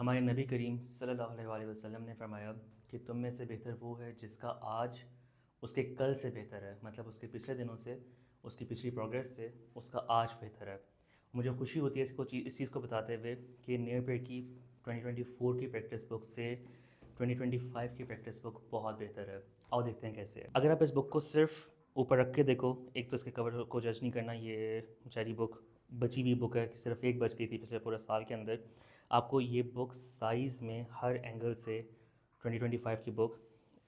हमारे नबी करीम सल्लल्लाहु अलैहि वसल्लम ने फरमाया कि तुम में से बेहतर वो है जिसका आज उसके कल से बेहतर है, मतलब उसके पिछले दिनों से, उसकी पिछली प्रोग्रेस से उसका आज बेहतर है। मुझे खुशी होती है इस चीज़ को बताते हुए कि नियर पेड की 2024 की प्रैक्टिस बुक से 2025 की प्रैक्टिस बुक बहुत बेहतर है। आओ देखते हैं कैसे है। अगर आप इस बुक को सिर्फ ऊपर रख के देखो, एक तो इसके कवर को जज नहीं करना, ये बेचारी बुक बची हुई बुक है, सिर्फ एक बच गई थी पिछले पूरे साल के अंदर। आपको ये बुक साइज़ में हर एंगल से 2025 की बुक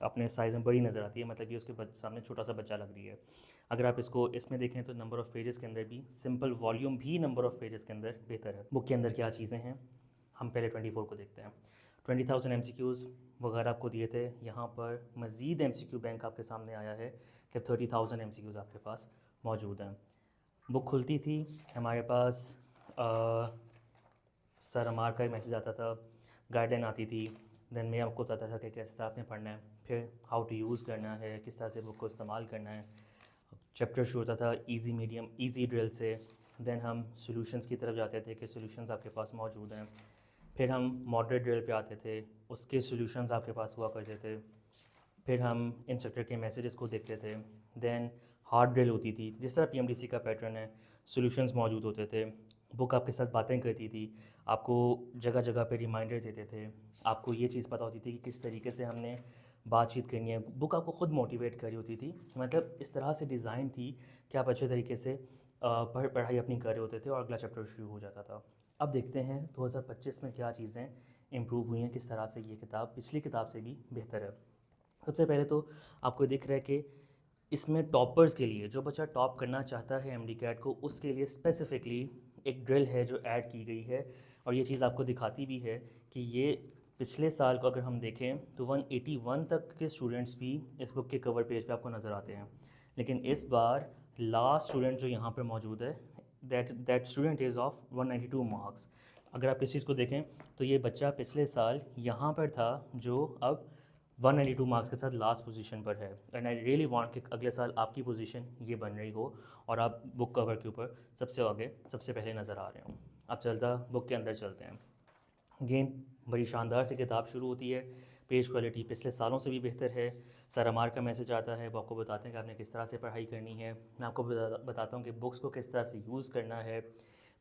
अपने साइज़ में बड़ी नज़र आती है, मतलब ये उसके सामने छोटा सा बच्चा लग रही है। अगर आप इसको इसमें देखें तो नंबर ऑफ़ पेजेस के अंदर भी, सिंपल वॉल्यूम भी नंबर ऑफ़ पेजेस के अंदर बेहतर है। बुक के अंदर क्या चीज़ें हैं, हम पहले 24 को देखते हैं। 20,000 MCQs वगैरह आपको दिए थे। यहाँ पर मज़ीद MCQ बैंक आपके सामने आया है कि 30,000 MCQs आपके पास मौजूद हैं। बुक खुलती थी, हमारे पास सर अमार का एक मैसेज आता था, गाइडलाइन आती थी, देन मैं आपको बताता था कि किस तरह आपने पढ़ना है, फिर हाउ टू यूज़ करना है, किस तरह से बुक को इस्तेमाल करना है। चैप्टर शुरू होता था इजी मीडियम इजी ड्रिल से, देन हम सॉल्यूशंस की तरफ जाते थे कि सॉल्यूशंस आपके पास मौजूद हैं। फिर हम मॉडरेट ड्रिल पे आते थे, उसके सॉल्यूशंस आपके पास हुआ करते थे। फिर हम इंस्ट्रक्टर के मैसेजेस को देखते थे। देन हार्ड ड्रिल होती थी, जिस तरह पीएमडीसी का पैटर्न है, सॉल्यूशंस मौजूद होते थे। बुक आपके साथ बातें करती थी, आपको जगह जगह पे रिमाइंडर देते थे, आपको ये चीज़ पता होती थी कि किस तरीके से हमने बातचीत करनी है। बुक आपको ख़ुद मोटिवेट कर रही होती थी, मतलब इस तरह से डिज़ाइन थी कि आप अच्छे तरीके से पढ़ाई अपनी कर रहे होते थे और अगला चैप्टर शुरू हो जाता था। अब देखते हैं 2025 में क्या चीज़ें इम्प्रूव हुई हैं, किस तरह से ये किताब पिछली किताब से भी बेहतर है। सबसे पहले तो आपको दिख रहा है कि इसमें टॉपर्स के लिए, जो बच्चा टॉप करना चाहता है एमडी कैट को, उसके लिए स्पेसिफ़िकली एक ड्रिल है जो ऐड की गई है। और ये चीज़ आपको दिखाती भी है कि ये पिछले साल को अगर हम देखें तो 181 तक के स्टूडेंट्स भी इस बुक के कवर पेज पे आपको नज़र आते हैं, लेकिन इस बार लास्ट स्टूडेंट जो यहाँ पर मौजूद है, that student is of 192 marks. अगर आप इस चीज़ को देखें तो ये बच्चा पिछले साल यहाँ पर था, जो अब 192 मार्क्स के साथ लास्ट पोजीशन पर है। एंड आई रियली वांट कि अगले साल आपकी पोजीशन ये बन रही हो और आप बुक कवर के ऊपर सबसे आगे सबसे पहले नज़र आ रहे हो। अब चलता बुक के अंदर चलते हैं। गेम बड़ी शानदार सी किताब शुरू होती है, पेज क्वालिटी पिछले सालों से भी बेहतर है। सर अमार का मैसेज आता है, वो आपको बताते हैं कि आपने किस तरह से पढ़ाई करनी है। मैं आपको बताता हूँ कि बुक्स को किस तरह से यूज़ करना है।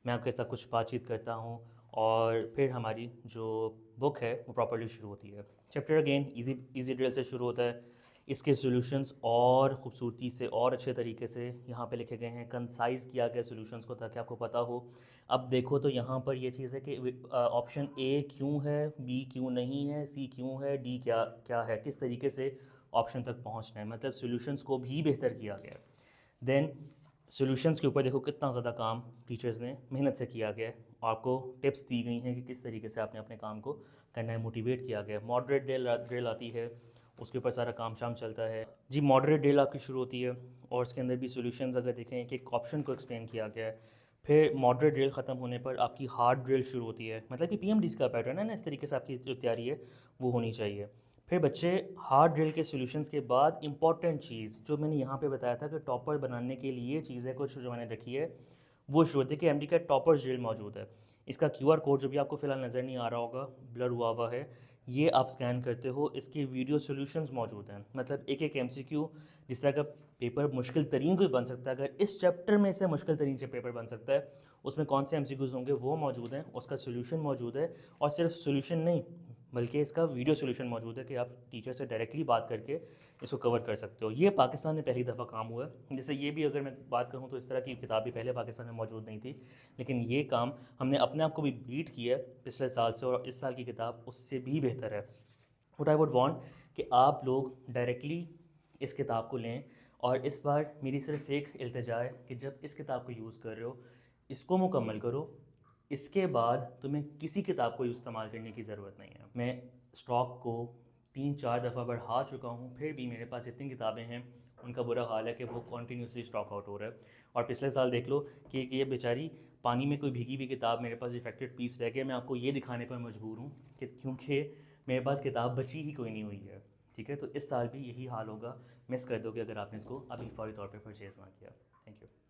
मैं आपके साथ कुछ बातचीत करता हूँ और फिर हमारी जो बुक है वो प्रॉपर्ली शुरू होती है। चैप्टर अगेन इजी ड्रिल से शुरू होता है। इसके सॉल्यूशंस और ख़ूबसूरती से और अच्छे तरीके से यहाँ पे लिखे गए हैं, कंसाइज़ किया गया सॉल्यूशंस को, ताकि आपको पता हो। अब देखो तो यहाँ पर ये चीज़ है कि ऑप्शन ए क्यों है, बी क्यों नहीं है, सी क्यों है, डी क्या क्या है, किस तरीके से ऑप्शन तक पहुँचना है, मतलब सॉल्यूशंस को भी बेहतर किया गया है। देन सॉल्यूशंस के ऊपर देखो कितना ज़्यादा काम टीचर्स ने मेहनत से किया गया है, और आपको टिप्स दी गई हैं कि किस तरीके से आपने अपने काम को करना है, मोटिवेट किया गया है। मॉडरेट ड्रिल आती है, उसके ऊपर सारा काम शाम चलता है जी। मॉडरेट ड्रिल आपकी शुरू होती है और उसके अंदर भी सॉल्यूशंस अगर देखें कि एक ऑप्शन को एक्सप्लेन किया गया है। फिर मॉडरेट ड्रिल ख़त्म होने पर आपकी हार्ड ड्रिल शुरू होती है, मतलब कि पीएमडीसी का पैटर्न है ना, इस तरीके से आपकी जो तैयारी है वो होनी चाहिए। फिर बच्चे हार्ड ड्रिल के सॉल्यूशंस के बाद इंपॉर्टेंट चीज़ जो मैंने यहाँ पे बताया था कि टॉपर बनाने के लिए चीज़ें कुछ जो मैंने रखी है, वो शुरू होती है कि एमडी का टॉपर्स ड्रिल मौजूद है। इसका क्यूआर कोड जो भी आपको फ़िलहाल नज़र नहीं आ रहा होगा, ब्लर हुआ है, ये आप स्कैन करते हो, इसके वीडियो सॉल्यूशंस मौजूद हैं। मतलब एक एक एमसीक्यू, जिस तरह का पेपर मुश्किल तरीन कोई बन सकता है, अगर इस चैप्टर में से मुश्किल तरीन से पेपर बन सकता है, उसमें कौन से एमसीक्यूज़ होंगे वो मौजूद हैं, उसका सॉल्यूशन मौजूद है। और सिर्फ सॉल्यूशन नहीं, बल्कि इसका वीडियो सॉल्यूशन मौजूद है कि आप टीचर से डायरेक्टली बात करके इसको कवर कर सकते हो। ये पाकिस्तान में पहली दफ़ा काम हुआ है। जैसे ये भी अगर मैं बात करूँ तो इस तरह की किताब भी पहले पाकिस्तान में मौजूद नहीं थी, लेकिन ये काम हमने अपने आप को भी बीट किया है पिछले साल से, और इस साल की किताब उससे भी बेहतर है। वट आई वुड वांट कि आप लोग डायरेक्टली इस किताब को लें, और इस बार मेरी सिर्फ एक इल्तिजा है कि जब इस किताब को यूज़ कर रहे हो, इसको मुकम्मल करो। इसके बाद तुम्हें किसी किताब को इस्तेमाल करने की ज़रूरत नहीं है। मैं स्टॉक को 3-4 दफ़ा बढ़ा चुका हूँ, फिर भी मेरे पास जितनी किताबें हैं उनका बुरा हाल है कि वो कॉन्टीन्यूसली स्टॉक आउट हो रहा है। और पिछले साल देख लो कि ये बेचारी पानी में कोई भीगी हुई किताब मेरे पास डिफेक्टेड पीस रह गया। मैं आपको ये दिखाने पर मजबूर हूँ कि क्योंकि मेरे पास किताब बची ही कोई नहीं हुई है। ठीक है, तो इस साल भी यही हाल होगा, मिस कर दोगे अगर आपने इसको अभी फ़ौरी तौर पर परचेज़ ना किया। Thank you.